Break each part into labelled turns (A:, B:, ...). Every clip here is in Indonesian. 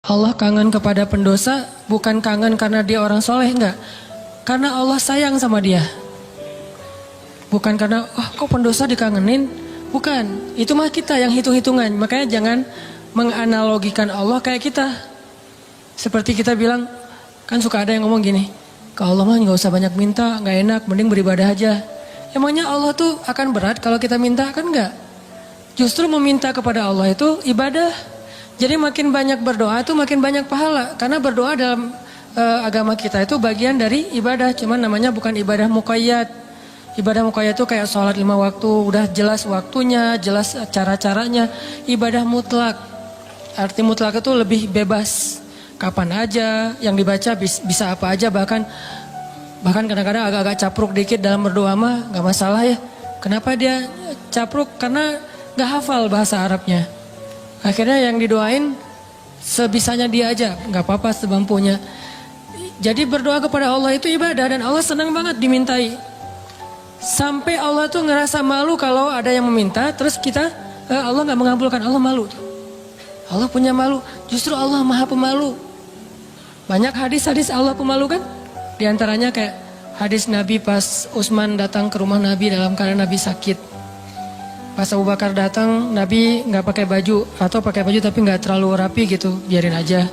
A: Allah kangen kepada pendosa bukan kangen karena dia orang soleh, enggak. Karena Allah sayang sama dia. Bukan karena, kok pendosa dikangenin. Bukan, itu mah kita yang hitung-hitungan. Makanya jangan menganalogikan Allah kayak kita. Seperti kita bilang, kan suka ada yang ngomong gini, ke Allah mah gak usah banyak minta, gak enak, mending beribadah aja. Emangnya Allah tuh akan berat kalau kita minta? Kan enggak. Justru meminta kepada Allah itu ibadah. Jadi makin banyak berdoa itu makin banyak pahala. Karena berdoa dalam agama kita itu bagian dari ibadah. Cuman namanya bukan ibadah muqayyad. Ibadah muqayyad itu kayak sholat 5 waktu. Udah jelas waktunya, jelas cara-caranya. Ibadah mutlak. Arti mutlak itu lebih bebas. Kapan aja, yang dibaca bisa apa aja. Bahkan kadang-kadang agak-agak capruk dikit dalam berdoa mah gak masalah ya. Kenapa dia capruk? Karena gak hafal bahasa Arabnya. Akhirnya yang didoain sebisanya dia aja, gak apa-apa semampunya. Jadi berdoa kepada Allah itu ibadah dan Allah senang banget dimintai. Sampai Allah tuh ngerasa malu kalau ada yang meminta, terus kita Allah gak mengabulkan, Allah malu. Allah punya malu, justru Allah maha pemalu. Banyak hadis-hadis Allah pemalu kan? Di antaranya kayak hadis Nabi pas Utsman datang ke rumah Nabi dalam keadaan Nabi sakit. Pas Abu Bakar datang, Nabi nggak pakai baju atau pakai baju tapi nggak terlalu rapi gitu, biarin aja.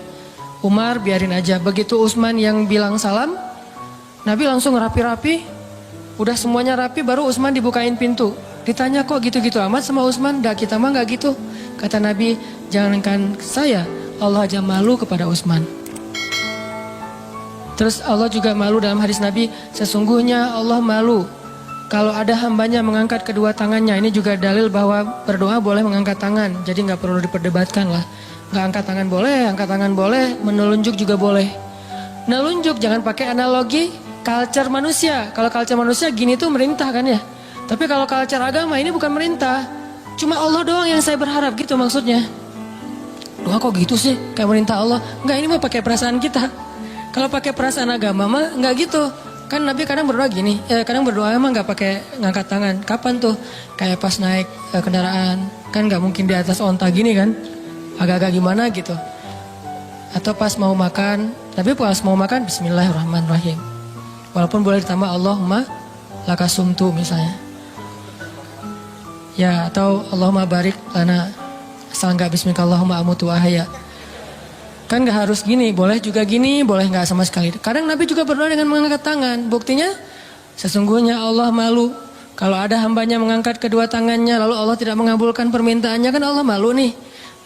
A: Umar biarin aja. Begitu Utsman yang bilang salam, Nabi langsung rapi-rapi. Udah semuanya rapi, baru Utsman dibukain pintu. Ditanya kok gitu-gitu amat sama Utsman? Dah kita mah nggak gitu. Kata Nabi, jangankan saya, Allah aja malu kepada Utsman. Terus Allah juga malu dalam hadis Nabi, sesungguhnya Allah malu kalau ada hambanya mengangkat kedua tangannya. Ini juga dalil bahwa berdoa boleh mengangkat tangan. Jadi gak perlu diperdebatkan lah. Gak angkat tangan boleh, menelunjuk juga boleh. Nelunjuk jangan pakai analogi culture manusia. Kalau culture manusia gini tuh merintah kan ya. Tapi kalau culture agama ini bukan merintah. Cuma Allah doang yang saya berharap gitu maksudnya. Doa kok gitu sih kayak merintah Allah. Enggak, ini mah pakai perasaan kita. Kalau pakai perasaan agama mah enggak gitu. Kan Nabi kadang berdoa gini, kadang berdoa emang gak pakai ngangkat tangan. Kapan tuh? Kayak pas naik kendaraan, kan gak mungkin di atas onta gini kan. Agak-agak gimana gitu. Atau pas mau makan, tapi pas mau makan Bismillahirrahmanirrahim. Walaupun boleh ditambah Allahumma lakasumtu misalnya. Ya, atau Allahumma barik lana. Asal gak bismika Allahumma amutu ahya. Kan gak harus gini, boleh juga gini, boleh gak sama sekali. Kadang Nabi juga berdoa dengan mengangkat tangan. Buktinya, sesungguhnya Allah malu. Kalau ada hambanya mengangkat kedua tangannya, lalu Allah tidak mengabulkan permintaannya, kan Allah malu nih.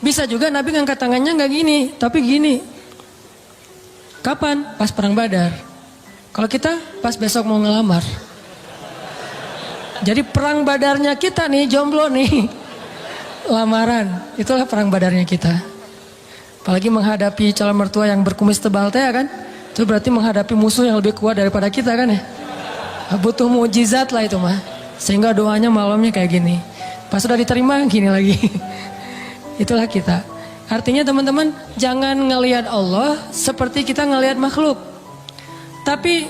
A: Bisa juga Nabi ngangkat tangannya gak gini, tapi gini. Kapan? Pas perang Badar. Kalau kita pas besok mau ngelamar. Jadi perang Badarnya kita nih, jomblo nih. Lamaran, itulah perang Badarnya kita. Apalagi menghadapi calon mertua yang berkumis tebal teh kan. Itu berarti menghadapi musuh yang lebih kuat daripada kita kan ya. Butuh mukjizat lah itu mah. Sehingga doanya malamnya kayak gini. Pas sudah diterima gini lagi. Itulah kita. Artinya teman-teman jangan ngelihat Allah seperti kita ngelihat makhluk. Tapi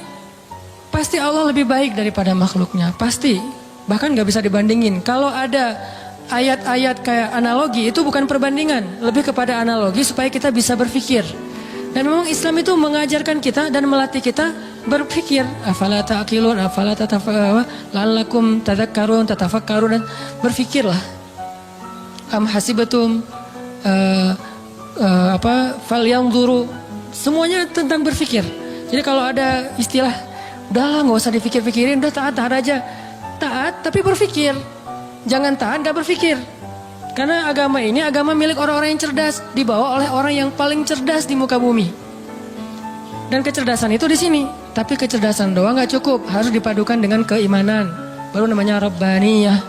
A: pasti Allah lebih baik daripada makhluknya. Pasti. Bahkan gak bisa dibandingin. Kalau ada ayat-ayat kayak analogi itu bukan perbandingan, lebih kepada analogi supaya kita bisa berpikir. Dan memang Islam itu mengajarkan kita dan melatih kita berpikir. Afala ta'qilun, afala tatafakkarun, la'allakum tadhakkarun, tatafakkarun, dan berpikirlah. Am hasibatum falyanzuru. Semuanya tentang berpikir. Jadi kalau ada istilah udahlah nggak usah dipikir-pikirin, udah taat aja. Taat tapi berpikir. Jangan taat gak berpikir. Karena agama ini agama milik orang-orang yang cerdas, dibawa oleh orang yang paling cerdas di muka bumi. Dan kecerdasan itu di sini. Tapi kecerdasan doang gak cukup, harus dipadukan dengan keimanan. Baru namanya Rabbaniyah.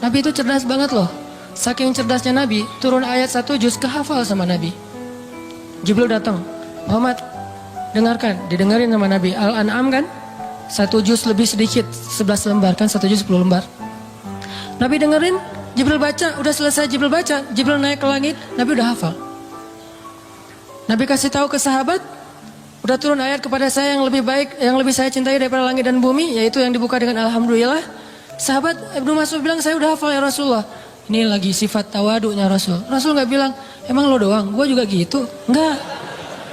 A: Nabi itu cerdas banget loh. Saking cerdasnya Nabi, turun ayat 1 juz kehafal sama Nabi. Jibril datang, Muhammad dengarkan, didengarin sama Nabi. Al-An'am kan 1 juz lebih sedikit, 11 lembar kan, 1 juz 10 lembar. Nabi dengerin, Jibril baca, udah selesai Jibril baca, Jibril naik ke langit, Nabi udah hafal. Nabi kasih tahu ke sahabat, udah turun ayat kepada saya yang lebih baik, yang lebih saya cintai daripada langit dan bumi, yaitu yang dibuka dengan Alhamdulillah. Sahabat Ibnu Mas'ud bilang, saya udah hafal ya Rasulullah. Ini lagi sifat tawadunya Rasul. Rasul nggak bilang, emang lo doang, gue juga gitu. Enggak.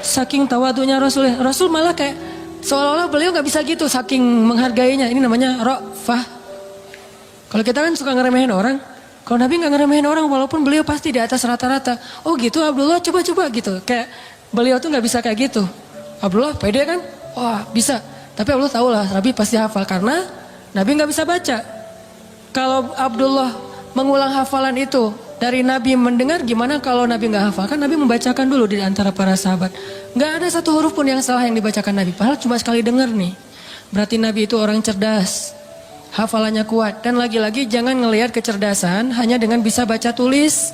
A: Saking tawadunya Rasul, Rasul malah kayak seolah-olah beliau nggak bisa gitu, saking menghargainya. Ini namanya ra'fah. Kalau kita kan suka ngeremehin orang, kalau Nabi nggak ngeremehin orang, walaupun beliau pasti di atas rata-rata. Oh gitu Abdullah, coba-coba gitu. Kayak beliau tuh nggak bisa kayak gitu. Abdullah pede kan? Wah bisa. Tapi Allah tahu lah, Nabi pasti hafal karena Nabi nggak bisa baca. Kalau Abdullah mengulang hafalan itu dari Nabi mendengar, gimana kalau Nabi nggak hafal? Kan Nabi membacakan dulu di antara para sahabat. Nggak ada satu huruf pun yang salah yang dibacakan Nabi. Padahal cuma sekali dengar nih. Berarti Nabi itu orang cerdas. Hafalannya kuat. Dan lagi-lagi jangan ngelihat kecerdasan hanya dengan bisa baca tulis.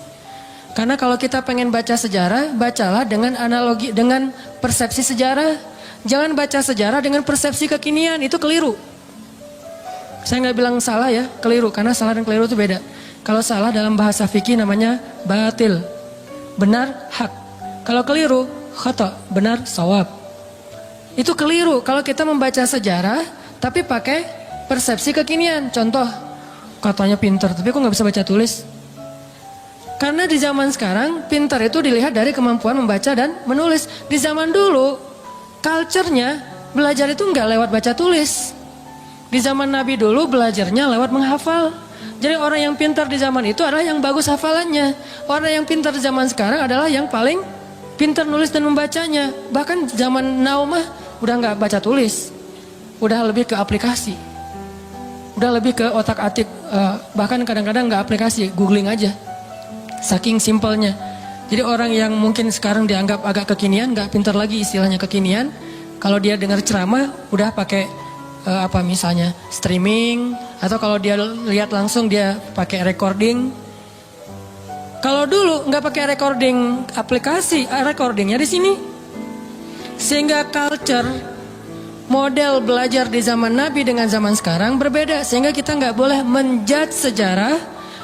A: Karena kalau kita pengen baca sejarah, bacalah dengan analogi, dengan persepsi sejarah. Jangan baca sejarah dengan persepsi kekinian, itu keliru. Saya nggak bilang salah ya, keliru. Karena salah dan keliru itu beda. Kalau salah dalam bahasa fikih namanya batil. Benar, hak. Kalau keliru, khata, benar, sawab. Itu keliru kalau kita membaca sejarah tapi pakai persepsi kekinian. Contoh, katanya pintar tapi kok nggak bisa baca tulis? Karena di zaman sekarang pintar itu dilihat dari kemampuan membaca dan menulis. Di zaman dulu, culture-nya belajar itu nggak lewat baca tulis. Di zaman Nabi dulu belajarnya lewat menghafal. Jadi orang yang pintar di zaman itu adalah yang bagus hafalannya. Orang yang pintar di zaman sekarang adalah yang paling pintar nulis dan membacanya. Bahkan zaman now mah udah nggak baca tulis, udah lebih ke aplikasi, udah lebih ke otak atik. Bahkan kadang-kadang nggak aplikasi, googling aja. Saking simpelnya. Jadi orang yang mungkin sekarang dianggap agak kekinian, nggak pintar lagi istilahnya kekinian. Kalau dia dengar ceramah, udah pakai misalnya streaming, atau kalau dia lihat langsung dia pakai recording. Kalau dulu nggak pakai recording aplikasi, recordingnya di sini. Sehingga culture model belajar di zaman Nabi dengan zaman sekarang berbeda. Sehingga kita nggak boleh menjudge sejarah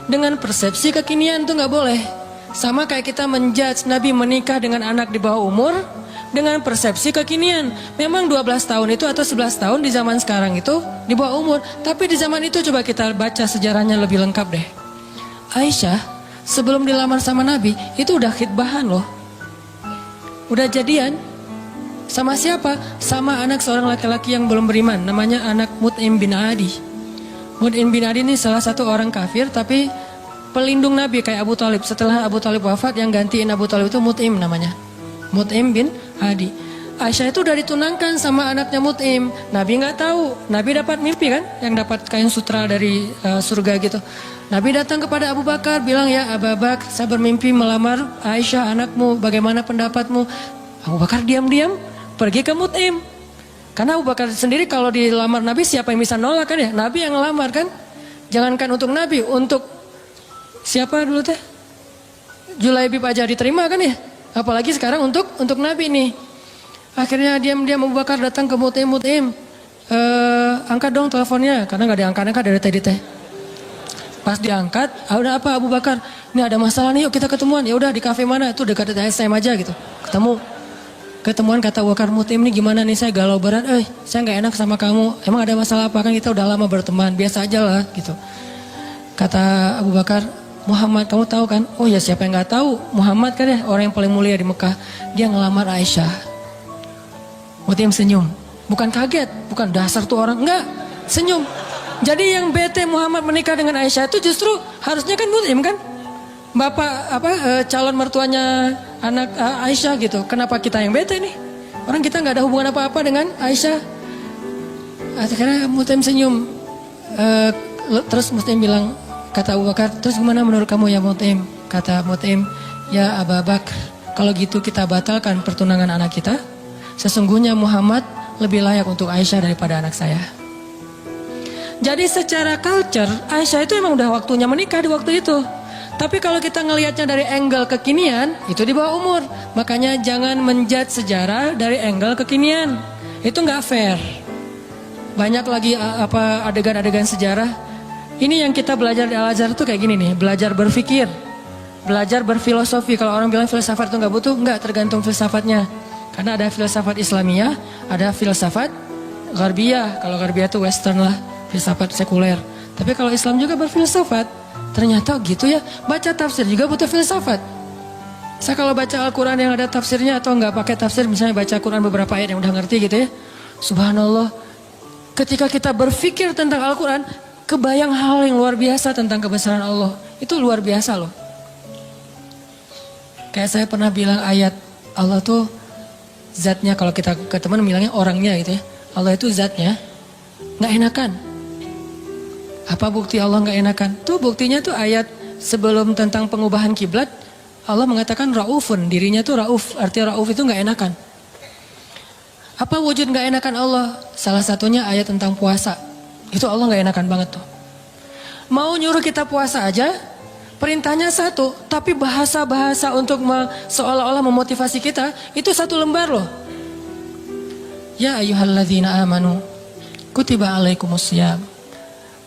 A: dengan persepsi kekinian, itu nggak boleh. Sama kayak kita menjudge Nabi menikah dengan anak di bawah umur dengan persepsi kekinian. Memang 12 tahun itu atau 11 tahun di zaman sekarang itu di bawah umur. Tapi di zaman itu coba kita baca sejarahnya lebih lengkap deh. Aisyah sebelum dilamar sama Nabi itu udah khitbahan loh. Udah jadian. Sama siapa? Sama anak seorang laki-laki yang belum beriman. Namanya anak Mut'im bin Adi. Mut'im bin Adi ini salah satu orang kafir tapi pelindung Nabi kayak Abu Talib. Setelah Abu Talib wafat yang gantiin Abu Talib itu Mut'im namanya. Mut'im bin Adi. Aisyah itu udah ditunangkan sama anaknya Mut'im. Nabi nggak tahu. Nabi dapat mimpi kan, yang dapat kain sutra dari surga gitu. Nabi datang kepada Abu Bakar bilang, ya Abu Bakar, saya bermimpi melamar Aisyah anakmu. Bagaimana pendapatmu? Abu Bakar diam-diam pergi ke Mut'im. Karena Abu Bakar sendiri kalau dilamar Nabi siapa yang bisa nolak kan ya? Nabi yang ngelamar kan. Jangankan untuk Nabi, untuk siapa dulu teh? Julaibib aja diterima kan ya? Apalagi sekarang untuk Nabi nih. Akhirnya diam-diam Abu Bakar datang ke Mut'im. Angkat dong teleponnya. Karena gak diangkat-angkat dari tadi teh. Pas diangkat, udah apa Abu Bakar? Ini ada masalah nih, yuk kita ketemuan. Ya udah di kafe mana? Itu dekat SM aja gitu. Ketemuan kata Abu Bakar, Mut'im nih gimana nih, saya galau berat. Saya gak enak sama kamu. Emang ada masalah apa? Kan kita udah lama berteman. Biasa aja lah gitu. Kata Abu Bakar, Muhammad kamu tahu kan? Oh ya siapa yang gak tahu? Muhammad kan ya orang yang paling mulia di Mekah. Dia ngelamar Aisyah. Mut'im senyum. Bukan kaget, bukan dasar tuh orang. Enggak, senyum. Jadi yang bete Muhammad menikah dengan Aisyah itu justru harusnya kan Mut'im kan? Bapak calon mertuanya anak Aisyah gitu. Kenapa kita yang bete nih? Orang kita nggak ada hubungan apa-apa dengan Aisyah. Akhirnya Mut'im senyum. Terus Mut'im bilang, kata Abu Bakar, terus gimana menurut kamu ya Mut'im? Kata Mut'im, ya Abu Bakar, kalau gitu kita batalkan pertunangan anak kita. Sesungguhnya Muhammad lebih layak untuk Aisyah daripada anak saya. Jadi secara culture, Aisyah itu emang udah waktunya menikah di waktu itu. Tapi kalau kita ngelihatnya dari angle kekinian, itu di bawah umur. Makanya jangan menjudge sejarah dari angle kekinian. Itu nggak fair. Banyak lagi adegan-adegan sejarah. Ini yang kita belajar di Al-Azhar tuh kayak gini nih, belajar berpikir, belajar berfilosofi. Kalau orang bilang filsafat itu nggak butuh, nggak, tergantung filsafatnya. Karena ada filsafat Islamiyah, ada filsafat Gharbiyah. Kalau Gharbiyah itu Western lah, filsafat sekuler. Tapi kalau Islam juga berfilsafat, Ternyata gitu ya, baca tafsir juga butuh filsafat. Saya kalau baca Al-Quran yang ada tafsirnya atau nggak pakai tafsir, misalnya baca Quran beberapa ayat yang udah ngerti gitu ya. Subhanallah, ketika kita berpikir tentang Al-Quran, kebayang hal yang luar biasa tentang kebesaran Allah. Itu luar biasa loh. Kayak saya pernah bilang ayat Allah tuh zatnya, kalau kita ke teman bilangnya orangnya gitu ya. Allah itu zatnya nggak enakan. Apa bukti Allah nggak enakan? Tuh buktinya tuh ayat sebelum tentang pengubahan kiblat. Allah mengatakan Raufun, dirinya tuh Rauf, artinya Rauf itu nggak enakan. Apa wujud nggak enakan Allah? Salah satunya ayat tentang puasa. Itu Allah nggak enakan banget tuh. Mau nyuruh kita puasa aja, perintahnya satu, tapi bahasa-bahasa untuk seolah-olah memotivasi kita, itu satu lembar loh. Ya ayyuhalladzina amanu, kutiba alaikumussyam.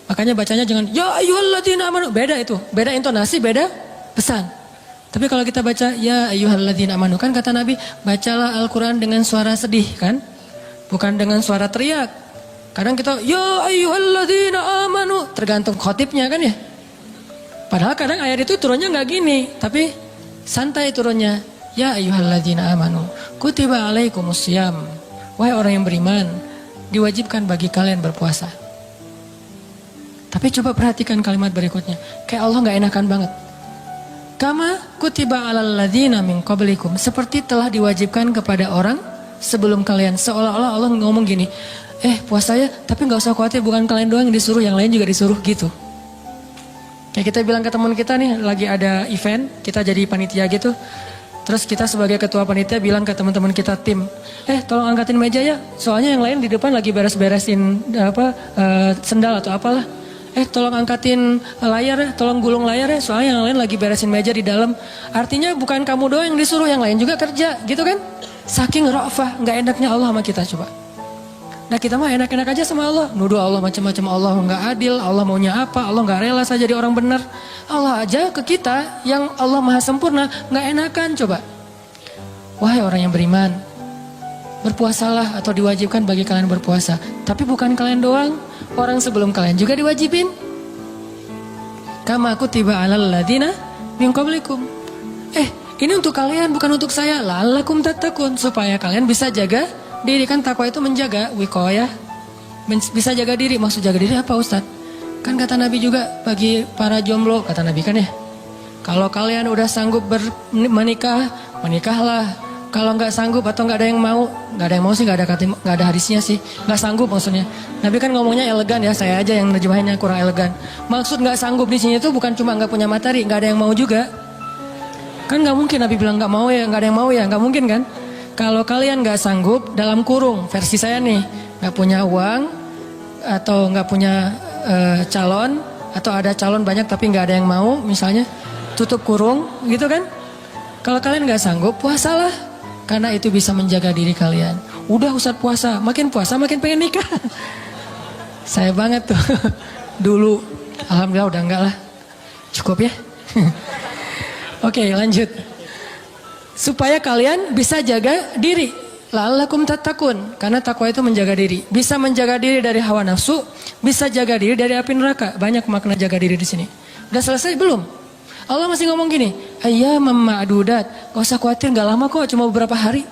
A: Makanya bacanya jangan, ya ayyuhalladzina amanu, beda itu. Beda intonasi, beda pesan. Tapi kalau kita baca ya ayyuhalladzina amanu, kan kata Nabi, bacalah Al-Quran dengan suara sedih kan, bukan dengan suara teriak. Kadang kita ya ayyuhalladzina amanu, tergantung khotibnya kan ya. Padahal kadang ayat itu turunnya nggak gini, tapi santai turunnya. Ya ayyuhalladzina amanu, kutiba alaikumussyam. Wahai orang yang beriman, diwajibkan bagi kalian berpuasa. Tapi coba perhatikan kalimat berikutnya, kayak Allah nggak enakan banget. Kama kutiba alal ladzina min qablikum, seperti telah diwajibkan kepada orang sebelum kalian. Seolah-olah Allah ngomong gini, puasa ya, tapi nggak usah khawatir, bukan kalian doang yang disuruh, yang lain juga disuruh gitu. Kayak kita bilang ke teman kita nih, lagi ada event, kita jadi panitia gitu. Terus kita sebagai ketua panitia bilang ke teman-teman kita tim, tolong angkatin meja ya, soalnya yang lain di depan lagi beres-beresin sendal atau apalah. Tolong angkatin layar ya, tolong gulung layar ya, soalnya yang lain lagi beresin meja di dalam. Artinya bukan kamu doang yang disuruh, yang lain juga kerja, gitu kan? Saking ra'fah, nggak enaknya Allah sama kita coba. Nah kita mah enak-enak aja sama Allah, nuduh Allah macam-macam, Allah nggak adil, Allah maunya apa, Allah nggak rela saya jadi orang benar. Allah aja ke kita yang Allah maha sempurna, nggak enakan coba. Wahai orang yang beriman, berpuasalah atau diwajibkan bagi kalian berpuasa. Tapi bukan kalian doang, orang sebelum kalian juga diwajibin. Kama kutiba alal ladzina min qablikum. Ini untuk kalian bukan untuk saya. La'allakum tattaqun, supaya kalian bisa jaga diri. Kan takwa itu menjaga, wiqayah. Bisa jaga diri, maksud jaga diri apa Ustaz? Kan kata Nabi juga bagi para jomblo, kata Nabi kan ya. Kalau kalian udah sanggup menikah, menikahlah. Kalau nggak sanggup atau nggak ada yang mau sih, nggak ada hadisnya sih, nggak sanggup maksudnya. Nabi kan ngomongnya elegan ya, saya aja yang nerjemahinnya kurang elegan. Maksud nggak sanggup di sini itu bukan cuma nggak punya materi, nggak ada yang mau juga. Kan nggak mungkin Nabi bilang nggak mau ya, nggak ada yang mau ya, nggak mungkin kan? Kalau kalian nggak sanggup, dalam kurung versi saya nih, nggak punya uang atau nggak punya calon, atau ada calon banyak tapi nggak ada yang mau, misalnya tutup kurung, gitu kan? Kalau kalian nggak sanggup, puasalah. Karena itu bisa menjaga diri kalian. Udah Ustaz puasa makin pengen nikah. Saya banget tuh. Dulu, alhamdulillah udah enggak lah. Cukup ya. Oke, lanjut. Supaya kalian bisa jaga diri. La'allakum tattaqun, karena takwa itu menjaga diri. Bisa menjaga diri dari hawa nafsu, bisa jaga diri dari api neraka. Banyak makna jaga diri di sini. Udah selesai belum? Allah masih ngomong gini, ayyamam ma'dudat, gak usah khawatir, gak lama kok, cuma beberapa hari.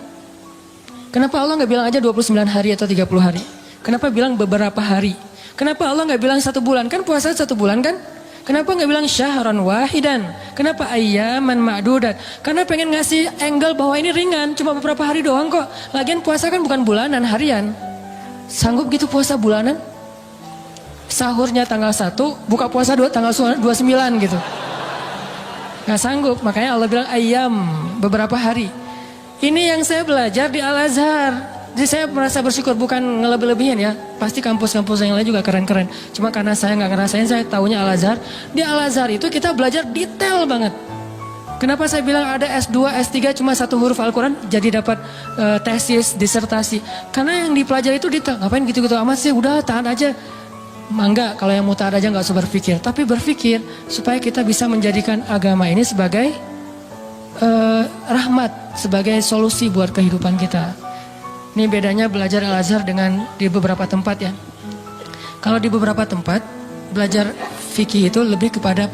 A: Kenapa Allah gak bilang aja 29 hari atau 30 hari? Kenapa bilang beberapa hari? Kenapa Allah gak bilang 1 bulan? Kan puasa 1 bulan kan? Kenapa gak bilang syahran wahidan? Kenapa ayyaman ma'dudat? Karena pengen ngasih angle bahwa ini ringan, cuma beberapa hari doang kok. Lagian puasa kan bukan bulanan, harian. Sanggup gitu puasa bulanan? Sahurnya tanggal 1, buka puasa tanggal 29 gitu. Gak sanggup, makanya Allah bilang ayam, beberapa hari. Ini yang saya belajar di Al-Azhar. Jadi saya merasa bersyukur, bukan ngelebih-lebihin ya. Pasti kampus-kampus yang lain juga keren-keren. Cuma karena saya gak ngerasain, saya taunya Al-Azhar. Di Al-Azhar itu kita belajar detail banget. Kenapa saya bilang ada S2, S3 cuma 1 huruf Al-Quran jadi dapat tesis, disertasi. Karena yang dipelajari itu detail. Ngapain gitu-gitu amat sih, udah tahan aja. Enggak, kalau yang muta'ad aja gak usah berpikir. Tapi berpikir supaya kita bisa menjadikan agama ini sebagai rahmat, sebagai solusi buat kehidupan kita. Ini bedanya belajar Al-Azhar dengan di beberapa tempat ya. Kalau di beberapa tempat belajar fikih itu lebih kepada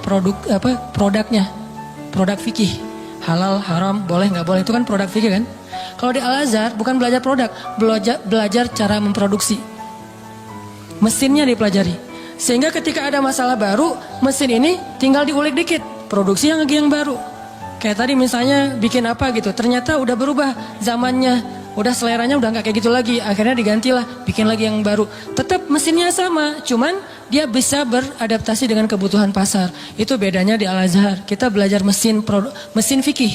A: produknya. Produk fikih. Halal, haram, boleh nggak boleh, itu kan produk fikih kan. Kalau di Al-Azhar bukan belajar produk, belajar cara memproduksi. Mesinnya dipelajari. Sehingga ketika ada masalah baru, mesin ini tinggal diulik dikit, produksi yang lagi yang baru. Kayak tadi misalnya bikin apa gitu, ternyata udah berubah zamannya, udah seleranya udah nggak kayak gitu lagi, akhirnya digantilah, bikin lagi yang baru. Tetap mesinnya sama, cuman dia bisa beradaptasi dengan kebutuhan pasar. Itu bedanya di Al-Azhar. Kita belajar mesin fikih.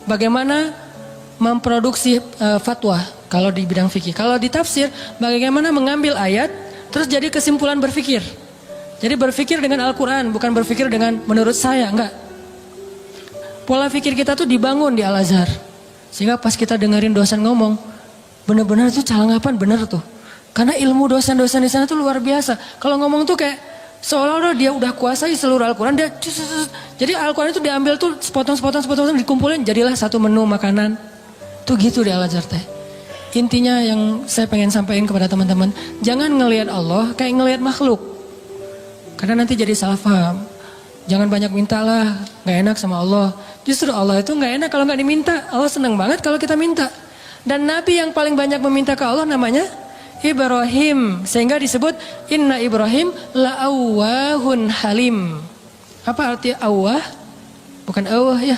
A: Bagaimana memproduksi fatwa kalau di bidang fikih. Kalau di tafsir, bagaimana mengambil ayat terus jadi kesimpulan berfikir. Jadi berfikir dengan Al-Quran, bukan berfikir dengan menurut saya, enggak. Pola fikir kita tuh dibangun di Al-Azhar. Sehingga pas kita dengerin dosen ngomong, benar-benar tuh calangapan bener tuh. Karena ilmu dosen-dosen di sana tuh luar biasa. Kalau ngomong tuh kayak seolah-olah dia udah kuasai seluruh Al-Quran. Jadi Al-Quran itu diambil tuh sepotong-sepotong dikumpulin, jadilah satu menu makanan. Tuh gitu di Al-Azhar teh. Intinya yang saya pengen sampaikan kepada teman-teman, jangan ngelihat Allah kayak ngelihat makhluk. Karena nanti jadi salah paham. Jangan banyak minta lah, gak enak sama Allah. Justru Allah itu gak enak kalau gak diminta. Allah senang banget kalau kita minta. Dan Nabi yang paling banyak meminta ke Allah namanya Ibrahim. Sehingga disebut Inna Ibrahim la'awwahun halim. Apa arti awwah? Bukan awwah ya.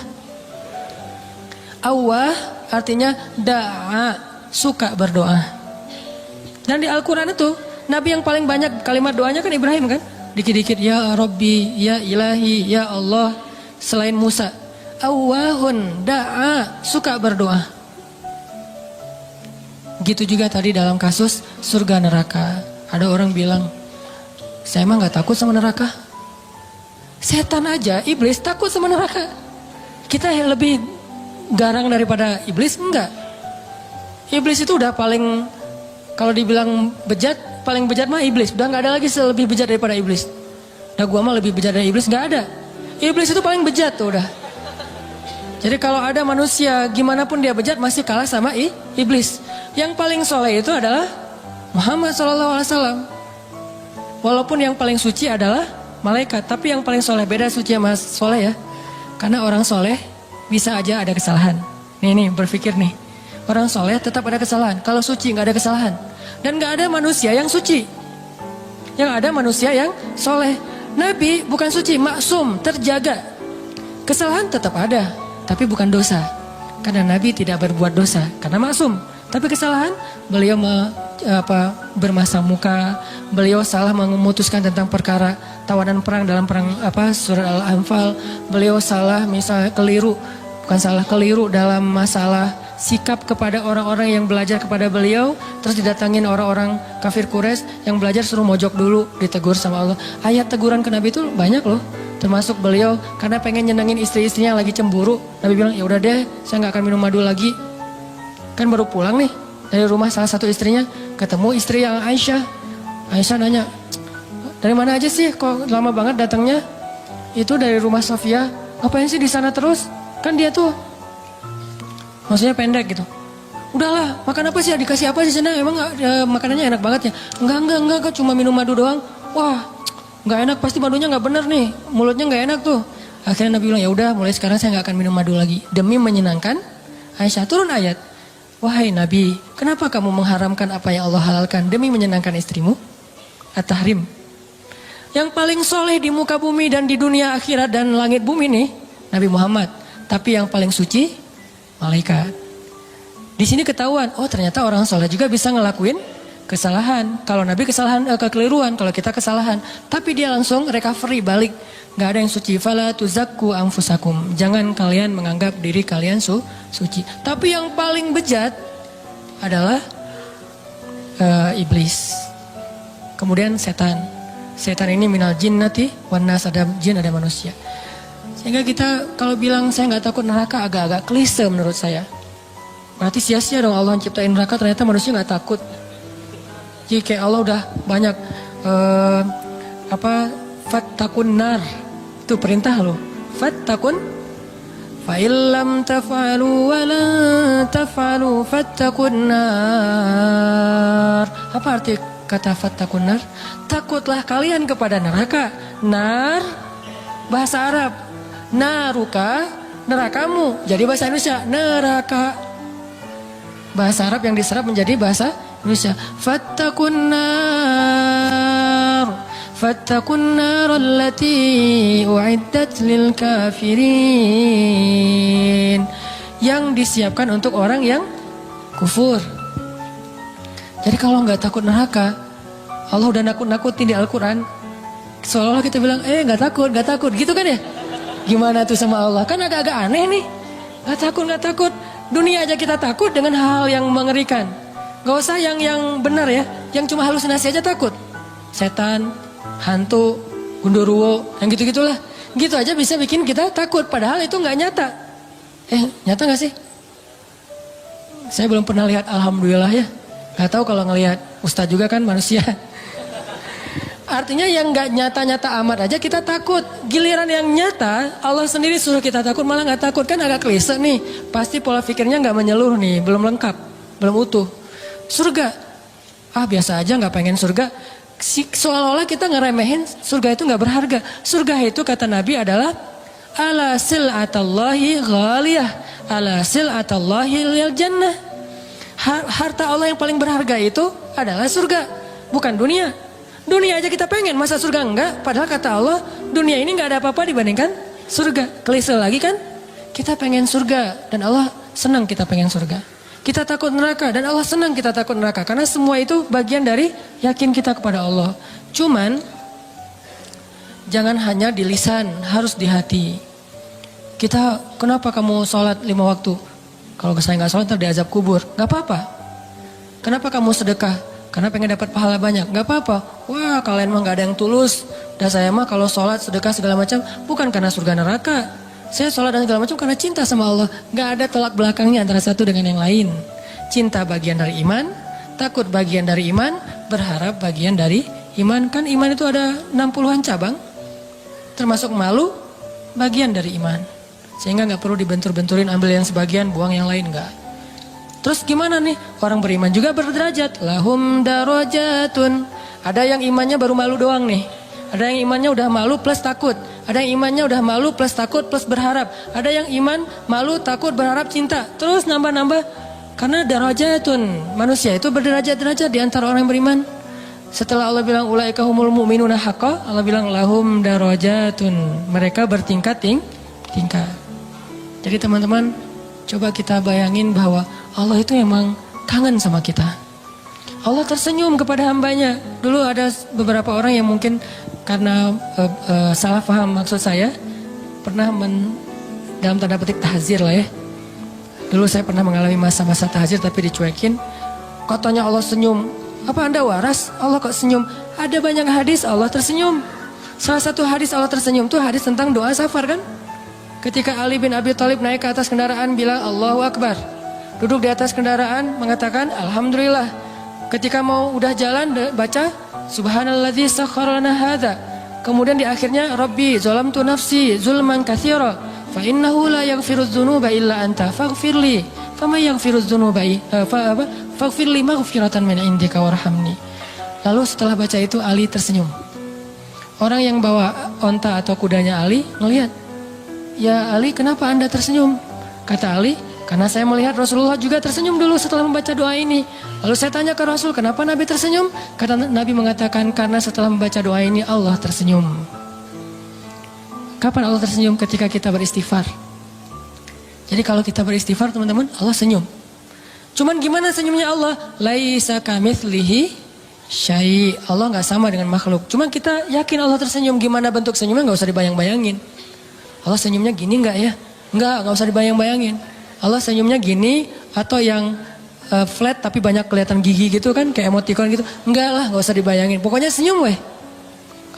A: Awwah artinya da'a. Suka berdoa. Dan di Al-Quran itu Nabi yang paling banyak kalimat doanya kan Ibrahim kan. Dikit-dikit ya Rabbi, ya Ilahi, ya Allah. Selain Musa, awwahun da'a, suka berdoa. Gitu juga tadi dalam kasus surga neraka. Ada orang bilang, saya emang gak takut sama neraka. Setan aja, iblis takut sama neraka. Kita lebih garang daripada iblis? Enggak. Iblis itu udah paling, kalau dibilang bejat, paling bejat mah iblis. Udah gak ada lagi lebih bejat daripada iblis. Udah gua mah lebih bejat dari iblis, gak ada. Iblis itu paling bejat tuh udah. Jadi kalau ada manusia, gimana pun dia bejat masih kalah sama iblis. Yang paling soleh itu adalah Muhammad SAW. Walaupun yang paling suci adalah malaikat, tapi yang paling soleh, beda suci sama soleh ya. Karena orang soleh bisa aja ada kesalahan. Nih berpikir nih. Orang soleh tetap ada kesalahan. Kalau suci nggak ada kesalahan. Dan nggak ada manusia yang suci. Yang ada manusia yang soleh. Nabi bukan suci, maksum, terjaga. Kesalahan tetap ada, tapi bukan dosa. Karena Nabi tidak berbuat dosa, karena maksum. Tapi kesalahan, beliau bermasam muka. Beliau salah memutuskan tentang perkara tawanan perang dalam perang surat Al-Anfal. Beliau salah misalnya keliru dalam masalah sikap kepada orang-orang yang belajar kepada beliau. Terus didatangin orang-orang kafir Quraisy yang belajar suruh mojok dulu, ditegur sama Allah. Ayat teguran ke Nabi itu banyak loh. Termasuk beliau karena pengen nyenengin istri-istrinya yang lagi cemburu. Nabi bilang, ya udah deh, saya gak akan minum madu lagi. Kan baru pulang nih dari rumah salah satu istrinya, ketemu istri yang Aisyah. Aisyah nanya, dari mana aja sih kok lama banget datangnya? Itu dari rumah Sofia. Ngapain sih di sana terus? Kan dia tuh maksudnya pendek gitu. Udahlah, makan apa sih? Dikasih apa sih sana? Emang makanannya enak banget ya? Enggak, cuma minum madu doang. Wah, nggak enak, pasti madunya nggak bener nih. Mulutnya nggak enak tuh. Akhirnya Nabi bilang, ya udah, mulai sekarang saya nggak akan minum madu lagi. Demi menyenangkan Aisyah. Turun ayat. Wahai Nabi, kenapa kamu mengharamkan apa yang Allah halalkan demi menyenangkan istrimu? At-Tahrim. Yang paling soleh di muka bumi dan di dunia akhirat dan langit bumi nih, Nabi Muhammad. Tapi yang paling suci, malaikat. Di sini ketahuan, oh ternyata orang soleh juga bisa ngelakuin kesalahan. Kalau Nabi kekeliruan, kalau kita kesalahan. Tapi dia langsung recovery, balik. Gak ada yang suci. Fala tuzakku anfusakum. Jangan kalian menganggap diri kalian suci. Tapi yang paling bejat adalah iblis. Kemudian setan. Setan ini minal jinnati wan nas, ada jin ada manusia. Sehingga kita kalau bilang saya nggak takut neraka agak-agak klise menurut saya. Berarti sia-sia dong Allah menciptain neraka, ternyata manusia nggak takut. Jadi kayak Allah udah banyak fattakun nar, itu perintah loh. Fattakun fa illam taf'alu wa la taf'alu fattakun nar. Apa arti kata fattakun nar, takutlah kalian kepada neraka. Nar bahasa Arab, naruka nerakamu. Jadi bahasa Indonesia neraka. Bahasa Arab yang diserap menjadi bahasa Indonesia. Fattakun nar allati uiddat lil kafirin. Yang disiapkan untuk orang yang kufur. Jadi kalau nggak takut neraka, Allah udah nakut-nakutin di Al-Quran. Seolah-olah kita bilang, nggak takut, gitu kan ya? Gimana tuh sama Allah? Kan agak-agak aneh nih. Nggak takut. Dunia aja kita takut dengan hal-hal yang mengerikan. Gak usah yang benar ya, yang cuma halusinasi aja takut. Setan, hantu, gundurwo, yang gitu-gitulah. Gitu aja bisa bikin kita takut, padahal itu nggak nyata. Nyata nggak sih? Saya belum pernah lihat, alhamdulillah ya. Gak tahu kalau ngelihat ustadz juga kan manusia. Artinya yang gak nyata-nyata amat aja kita takut. Giliran yang nyata, Allah sendiri suruh kita takut malah gak takut. Kan agak klise nih. Pasti pola pikirnya gak menyeluruh nih, belum lengkap, belum utuh. Surga, biasa aja gak pengen surga. Seolah-olah kita ngeremehin surga itu gak berharga. Surga itu kata Nabi adalah ala sil'atallahi ghaliyah, ala sil'atallahi lil jannah. Harta Allah yang paling berharga itu adalah surga, bukan dunia. Dunia aja kita pengen, masa surga enggak? Padahal kata Allah, dunia ini enggak ada apa-apa dibandingkan surga. Klise lagi kan? Kita pengen surga dan Allah senang kita pengen surga. Kita takut neraka dan Allah senang kita takut neraka. Karena semua itu bagian dari yakin kita kepada Allah. Cuman jangan hanya di lisan, harus di hati. Kita, kenapa kamu sholat 5 waktu? Kalau saya nggak sholat ntar diazab kubur. Nggak apa-apa. Kenapa kamu sedekah? Karena pengen dapat pahala banyak. Nggak apa-apa. Wah, kalian mah nggak ada yang tulus. Dan saya mah kalau sholat, sedekah segala macam bukan karena surga neraka. Saya sholat dan segala macam karena cinta sama Allah. Nggak ada tolak belakangnya antara satu dengan yang lain. Cinta bagian dari iman, takut bagian dari iman, berharap bagian dari iman. Kan iman itu ada 60-an cabang. Termasuk malu, bagian dari iman. Sehingga gak perlu dibentur-benturin, ambil yang sebagian, buang yang lain, enggak. Terus gimana nih? Orang beriman juga berderajat. Lahum darajatun. Ada yang imannya baru malu doang nih. Ada yang imannya udah malu plus takut. Ada yang imannya udah malu plus takut plus berharap. Ada yang iman, malu, takut, berharap, cinta. Terus nambah-nambah. Karena darajatun. Manusia itu berderajat-derajat di antara orang yang beriman. Setelah Allah bilang ulaika humul mu'minuna haqqa, Allah bilang lahum darajatun. Mereka bertingkat-tingkat. Jadi teman-teman, coba kita bayangin bahwa Allah itu emang kangen sama kita. Allah tersenyum kepada hambanya. Dulu ada beberapa orang yang mungkin karena salah paham maksud saya, pernah dalam tanda petik tahzir lah ya. Dulu saya pernah mengalami masa-masa tahzir tapi dicuekin. Katanya Allah senyum. Apa Anda waras? Allah kok senyum? Ada banyak hadis Allah tersenyum. Salah satu hadis Allah tersenyum itu hadis tentang doa safar kan? Ketika Ali bin Abi Thalib naik ke atas kendaraan bilang Allahu Akbar. Duduk di atas kendaraan mengatakan Alhamdulillah. Ketika mau udah jalan baca Subhanalladzi sakhkhara lana hadza. Kemudian di akhirnya Rabbi zalamtu nafsi zulman katsira fa innahu la yaghfirudz dzunuba illa anta faghfirli. Famay yaghfirudz dzunuba faghfirli maghfiratan min indika warhamni. Lalu setelah baca itu Ali tersenyum. Orang yang bawa onta atau kudanya Ali ngelihat, "Ya Ali, kenapa Anda tersenyum?" Kata Ali, "Karena saya melihat Rasulullah juga tersenyum dulu setelah membaca doa ini." Lalu saya tanya ke Rasul, "Kenapa Nabi tersenyum?" Kata Nabi mengatakan, "Karena setelah membaca doa ini Allah tersenyum." Kapan Allah tersenyum? Ketika kita beristighfar. Jadi kalau kita beristighfar teman-teman, Allah senyum. Cuman gimana senyumnya Allah? Laisa kamitslihi syai'. Allah gak sama dengan makhluk. Cuman kita yakin Allah tersenyum. Gimana bentuk senyumnya gak usah dibayang-bayangin. Allah senyumnya gini gak ya? Gak usah dibayang-bayangin. Allah senyumnya gini atau yang flat tapi banyak kelihatan gigi gitu kan. Kayak emoticon gitu. Enggak lah, gak usah dibayangin. Pokoknya senyum weh.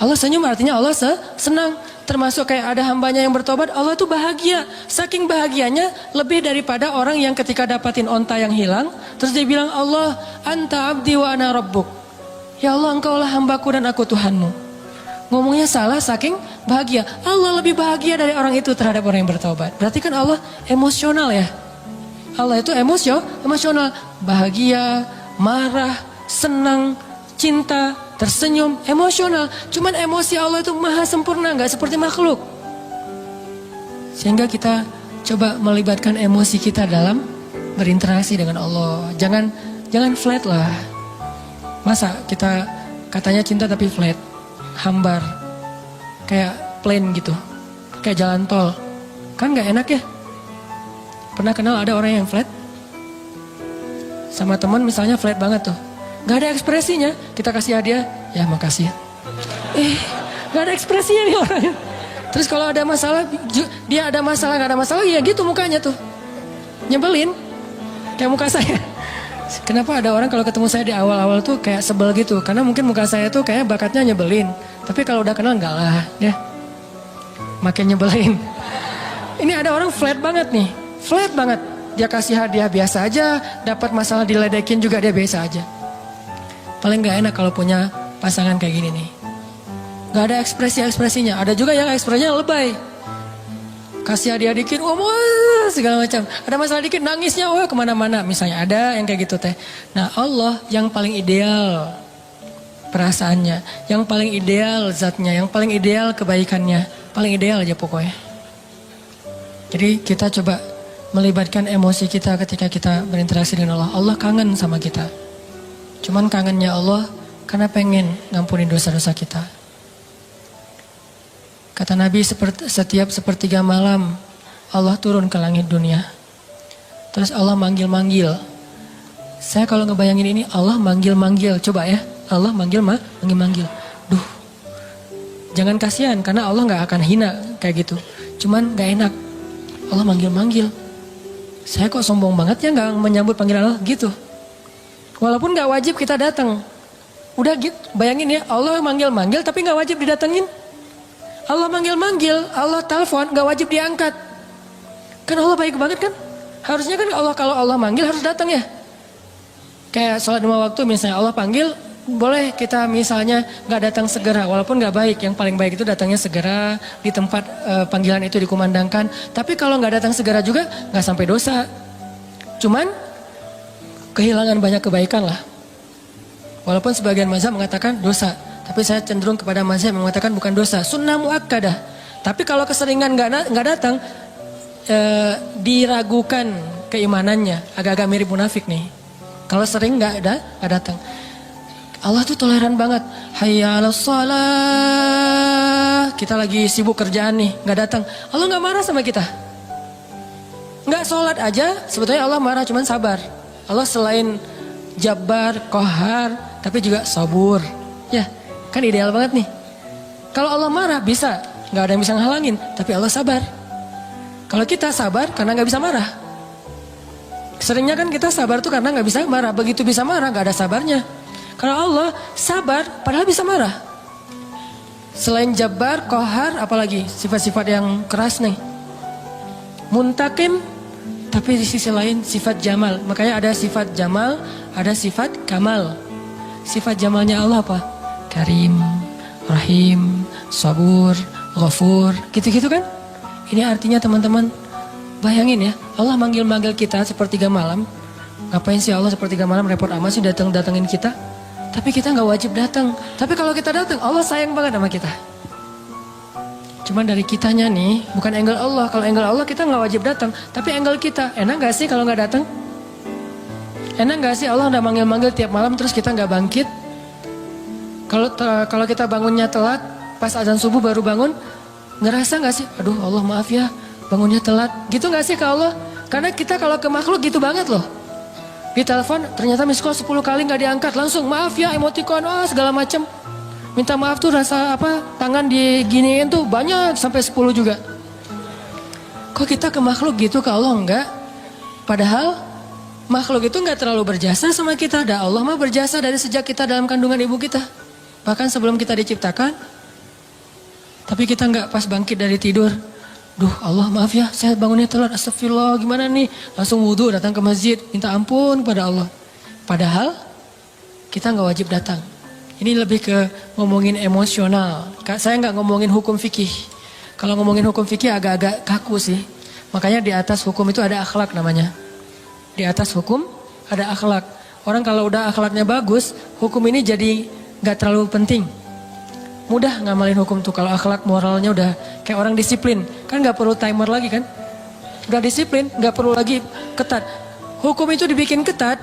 A: Allah senyum artinya Allah senang. Termasuk kayak ada hambanya yang bertobat, Allah tuh bahagia. Saking bahagianya lebih daripada orang yang ketika dapatin onta yang hilang. Terus dia bilang, Allah anta abdi wa ana rabbuk. Ya Allah, engkaulah hambaku dan aku Tuhanmu. Ngomongnya salah saking bahagia. Allah lebih bahagia dari orang itu terhadap orang yang bertobat. Berarti kan Allah emosional ya. Allah itu emosional. Bahagia, marah, senang, cinta, tersenyum, emosional. Cuman emosi Allah itu maha sempurna, gak seperti makhluk. Sehingga kita coba melibatkan emosi kita dalam berinteraksi dengan Allah. Jangan flat lah. Masa kita katanya cinta tapi flat, hambar, kayak plain gitu, kayak jalan tol. Kan gak enak ya? Pernah kenal ada orang yang flat? Sama teman misalnya flat banget tuh. Gak ada ekspresinya, kita kasih hadiah, ya makasih. Gak ada ekspresinya nih orangnya. Terus kalau ada masalah, dia ada masalah, gak ada masalah, ya gitu mukanya tuh. Nyebelin, kayak muka saya. Kenapa ada orang kalau ketemu saya di awal-awal tuh kayak sebel gitu? Karena mungkin muka saya tuh kayak bakatnya nyebelin. Tapi kalau udah kenal enggak lah, ya. Makin nyebelin. Ini ada orang flat banget nih, flat banget. Dia kasih hadiah biasa aja, dapat masalah diledekin juga dia biasa aja. Paling gak enak kalau punya pasangan kayak gini nih. Gak ada ekspresi-ekspresinya. Ada juga yang ekspresinya lebay. Kasih hadiah dikit, segala macam. Ada masalah dikit, nangisnya, kemana-mana. Misalnya ada yang kayak gitu teh. Nah Allah yang paling ideal perasaannya. Yang paling ideal zatnya. Yang paling ideal kebaikannya. Paling ideal aja pokoknya. Jadi kita coba melibatkan emosi kita ketika kita berinteraksi dengan Allah. Allah kangen sama kita. Cuman kangennya Allah karena pengen ngampunin dosa-dosa kita. Kata Nabi setiap sepertiga malam Allah turun ke langit dunia. Terus Allah manggil-manggil. Saya kalau ngebayangin ini Allah manggil-manggil. Coba ya, Allah manggil-manggil. Duh, jangan kasihan karena Allah gak akan hina kayak gitu. Cuman gak enak. Allah manggil-manggil. Saya kok sombong banget ya gak menyambut panggilan Allah gitu. Walaupun gak wajib kita datang. Udah gitu, bayangin ya, Allah manggil-manggil tapi gak wajib didatengin. Allah manggil-manggil, Allah telepon gak wajib diangkat. Kan Allah baik banget kan? Harusnya kan kalau Allah manggil harus datang ya. Kayak sholat 5 waktu misalnya Allah panggil, boleh kita misalnya gak datang segera. Walaupun gak baik, yang paling baik itu datangnya segera di tempat panggilan itu dikumandangkan. Tapi kalau gak datang segera juga gak sampai dosa. Cuman kehilangan banyak kebaikan lah. Walaupun sebagian mazhab mengatakan dosa, tapi saya cenderung kepada mazhab yang mengatakan bukan dosa, sunnah muakkadah. Tapi kalau keseringan nggak datang, diragukan keimanannya, agak-agak mirip munafik nih. Kalau sering nggak datang, Allah tuh toleran banget. Hayya 'alas shalah, kita lagi sibuk kerjaan nih, nggak datang, Allah nggak marah sama kita. Nggak sholat aja, sebetulnya Allah marah, cuman sabar. Allah selain Jabbar, Qahar, tapi juga Sabur. Ya, kan ideal banget nih. Kalau Allah marah bisa, gak ada yang bisa ngehalangin, tapi Allah sabar. Kalau kita sabar karena gak bisa marah. Seringnya kan kita sabar tuh karena gak bisa marah. Begitu bisa marah gak ada sabarnya. Kalau Allah sabar padahal bisa marah. Selain Jabbar, Qahar, apalagi sifat-sifat yang keras nih. Muntakim, tapi di sisi lain sifat Jamal. Makanya ada sifat Jamal, ada sifat Kamal. Sifat Jamalnya Allah apa? Karim, Rahim, Sabur, Ghafur, gitu-gitu kan? Ini artinya teman-teman, bayangin ya, Allah manggil-manggil kita sepertiga malam. Ngapain sih Allah sepertiga malam repot amat sih datengin kita? Tapi kita gak wajib datang. Tapi kalau kita datang, Allah sayang banget sama kita. Cuman dari kitanya nih, bukan angle Allah. Kalau angle Allah kita gak wajib datang. Tapi angle kita, enak gak sih kalau gak datang? Enak gak sih Allah udah manggil-manggil tiap malam terus kita gak bangkit? Kalau kita bangunnya telat, pas azan subuh baru bangun, ngerasa gak sih? Aduh Allah maaf ya, bangunnya telat. Gitu gak sih ke Allah? Karena kita kalau ke makhluk gitu banget loh. Di telepon ternyata miss call 10 kali gak diangkat. Langsung maaf ya, emoticon, segala macam. Minta maaf tuh rasa tangan diginiin tuh banyak sampai 10 juga. Kok kita ke makhluk gitu, ke Allah enggak? Padahal makhluk itu enggak terlalu berjasa sama kita. Allah mah berjasa dari sejak kita dalam kandungan ibu kita. Bahkan sebelum kita diciptakan. Tapi kita enggak pas bangkit dari tidur. Duh Allah maaf ya, saya bangunnya telat, astagfirullah gimana nih. Langsung wudhu datang ke masjid, minta ampun kepada Allah. Padahal kita enggak wajib datang. Ini lebih ke ngomongin emosional. Saya nggak ngomongin hukum fikih. Kalau ngomongin hukum fikih agak-agak kaku sih. Makanya di atas hukum itu ada akhlak namanya. Di atas hukum ada akhlak. Orang kalau udah akhlaknya bagus, hukum ini jadi gak terlalu penting. Mudah ngamalin hukum tuh kalau akhlak moralnya udah kayak orang disiplin. Kan gak perlu timer lagi kan. Udah disiplin, gak perlu lagi ketat. Hukum itu dibikin ketat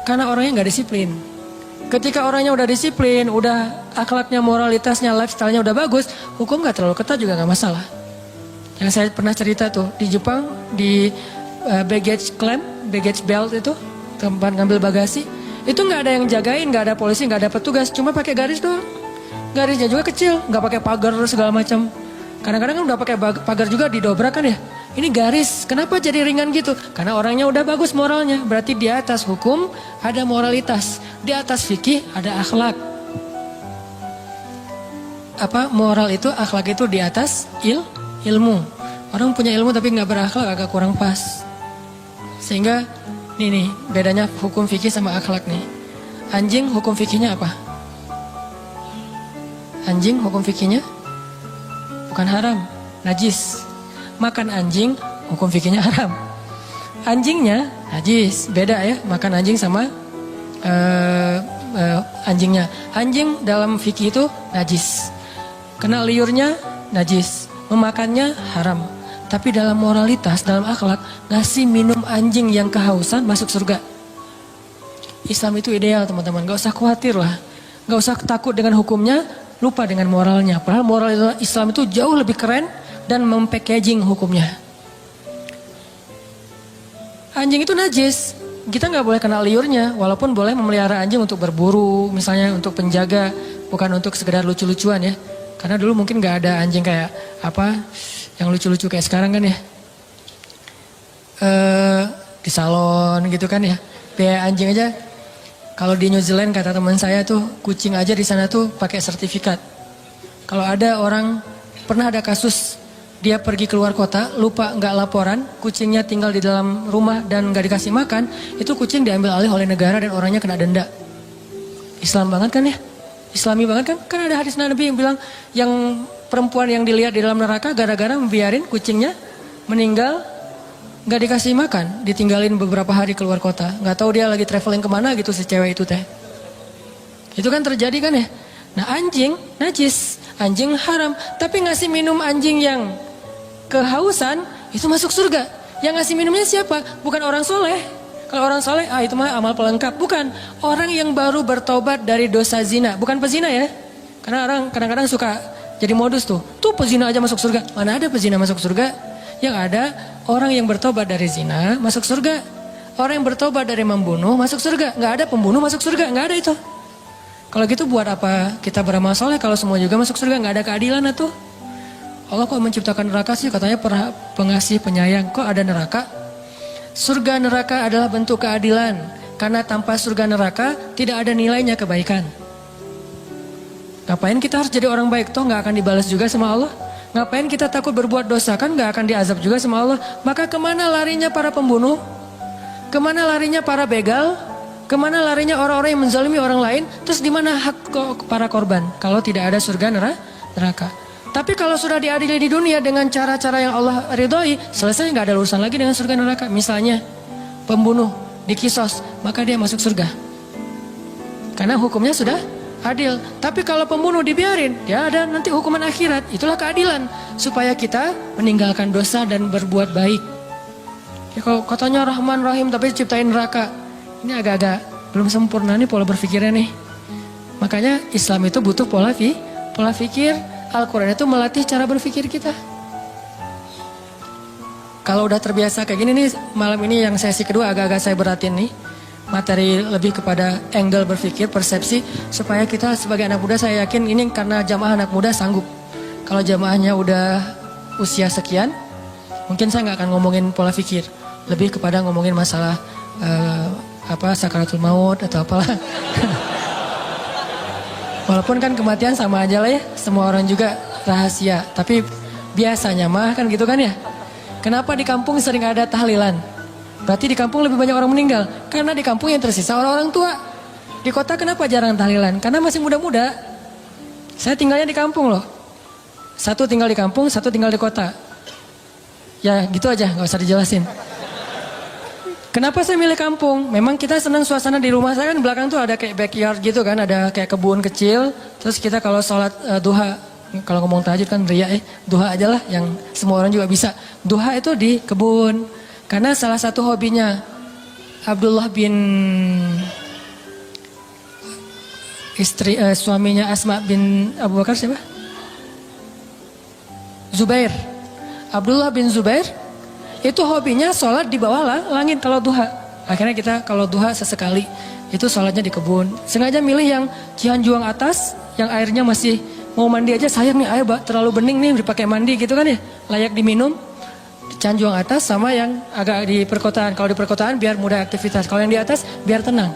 A: karena orangnya gak disiplin. Ketika orangnya udah disiplin, udah akhlaknya, moralitasnya, lifestyle-nya udah bagus, hukum gak terlalu ketat juga gak masalah. Yang saya pernah cerita tuh, di Jepang, di baggage claim, baggage belt itu, tempat ngambil bagasi, itu gak ada yang jagain, gak ada polisi, gak ada petugas, cuma pakai garis doang. Garisnya juga kecil, gak pakai pagar segala macam. Kadang-kadang kan udah pakai pagar juga didobrak kan ya. Ini garis, kenapa jadi ringan gitu? Karena orangnya udah bagus moralnya. Berarti di atas hukum ada moralitas. Di atas fikih ada akhlak. Apa moral itu, akhlak itu di atas ilmu. Orang punya ilmu tapi gak berakhlak agak kurang pas. Sehingga nih bedanya hukum fikih sama akhlak nih. Anjing hukum fikihnya apa? Anjing hukum fikihnya bukan haram, najis. Makan anjing, hukum fikihnya haram. Anjingnya najis, beda ya. Makan anjing sama anjingnya. Anjing dalam fikih itu najis. Kena liurnya najis. Memakannya haram. Tapi dalam moralitas, dalam akhlak, ngasih minum anjing yang kehausan masuk surga. Islam itu ideal teman-teman, gak usah khawatir lah. Gak usah takut dengan hukumnya, lupa dengan moralnya. Padahal moral Islam itu jauh lebih keren dan mempackaging hukumnya. Anjing itu najis, kita nggak boleh kena liurnya, walaupun boleh memelihara anjing untuk berburu, misalnya untuk penjaga, bukan untuk sekedar lucu-lucuan ya. Karena dulu mungkin nggak ada anjing kayak apa yang lucu-lucu kayak sekarang kan ya. Di salon gitu kan ya. Biaya anjing aja. Kalau di New Zealand kata teman saya tuh kucing aja di sana tuh pakai sertifikat. Kalau ada orang pernah ada kasus dia pergi keluar kota lupa nggak laporan, kucingnya tinggal di dalam rumah dan nggak dikasih makan, itu kucing diambil alih oleh negara dan orangnya kena denda. Islam banget kan ya? Islami banget kan? Kan ada hadis Nabi yang bilang yang perempuan yang dilihat di dalam neraka gara-gara membiarin kucingnya meninggal nggak dikasih makan, ditinggalin beberapa hari keluar kota, nggak tahu dia lagi traveling kemana gitu si cewek itu teh. Itu kan terjadi kan ya? Nah anjing najis, anjing haram, tapi ngasih minum anjing yang kehausan itu masuk surga. Yang ngasih minumnya siapa? Bukan orang soleh. Kalau orang soleh, itu mah amal pelengkap. Bukan, orang yang baru bertobat dari dosa zina, bukan pezina ya. Karena orang kadang-kadang suka jadi modus tuh. Tuh pezina aja masuk surga. Mana ada pezina masuk surga? Yang ada orang yang bertobat dari zina masuk surga. Orang yang bertobat dari membunuh masuk surga. Nggak ada pembunuh masuk surga, nggak ada itu. Kalau gitu buat apa kita beramal soleh kalau semua juga masuk surga? Nggak ada keadilan tuh. Allah kok menciptakan neraka sih? Katanya pengasih penyayang. Kok ada neraka? Surga neraka adalah bentuk keadilan. Karena tanpa surga neraka tidak ada nilainya kebaikan. Ngapain kita harus jadi orang baik? Toh nggak akan dibalas juga sama Allah. Ngapain kita takut berbuat dosa? Kan nggak akan diazab juga sama Allah. Maka kemana larinya para pembunuh? Kemana larinya para begal? Kemana larinya orang-orang yang menzalimi orang lain? Terus di mana hak para korban? Kalau tidak ada surga neraka. Tapi kalau sudah diadili di dunia dengan cara-cara yang Allah ridhoi, selesai, nggak ada urusan lagi dengan surga neraka. Misalnya pembunuh dikisos, maka dia masuk surga. Karena hukumnya sudah adil. Tapi kalau pembunuh dibiarin, ya ada nanti hukuman akhirat. Itulah keadilan supaya kita meninggalkan dosa dan berbuat baik. Ya, kalau katanya Rahman Rahim tapi ciptain neraka, ini agak-agak belum sempurna nih pola berpikirnya nih. Makanya Islam itu butuh pola pikir. Al-Quran itu melatih cara berpikir kita. Kalau udah terbiasa kayak gini nih, malam ini yang sesi kedua agak-agak saya beratin nih. Materi lebih kepada angle berpikir, persepsi. Supaya kita sebagai anak muda, saya yakin ini karena jamaah anak muda sanggup. Kalau jamaahnya udah usia sekian, mungkin saya gak akan ngomongin pola pikir. Lebih kepada ngomongin masalah sakaratul maut atau apalah. Walaupun kan kematian sama aja lah ya, semua orang juga rahasia. Tapi biasanya mah kan gitu kan ya. Kenapa di kampung sering ada tahlilan? Berarti di kampung lebih banyak orang meninggal. Karena di kampung yang tersisa orang-orang tua. Di kota kenapa jarang tahlilan? Karena masih muda-muda. Saya tinggalnya di kampung loh. Satu tinggal di kampung, satu tinggal di kota. Ya gitu aja, gak usah dijelasin. Kenapa saya milih kampung? Memang kita senang suasana di rumah saya kan belakang tuh ada kayak backyard gitu kan, ada kayak kebun kecil. Terus kita kalau sholat duha, kalau ngomong tahajud kan ria duha aja lah yang semua orang juga bisa. Duha itu di kebun. Karena salah satu hobinya Abdullah bin suaminya Asma bin Abu Bakar siapa? Zubair. Abdullah bin Zubair itu hobinya sholat di bawah langit kalau duha. Akhirnya kita kalau duha sesekali itu sholatnya di kebun. Sengaja milih yang Cianjuang atas, yang airnya masih mau mandi aja sayang nih air terlalu bening nih dipakai mandi gitu kan ya, layak diminum. Cianjuang atas sama yang agak di perkotaan. Kalau di perkotaan biar mudah aktivitas, kalau yang di atas biar tenang.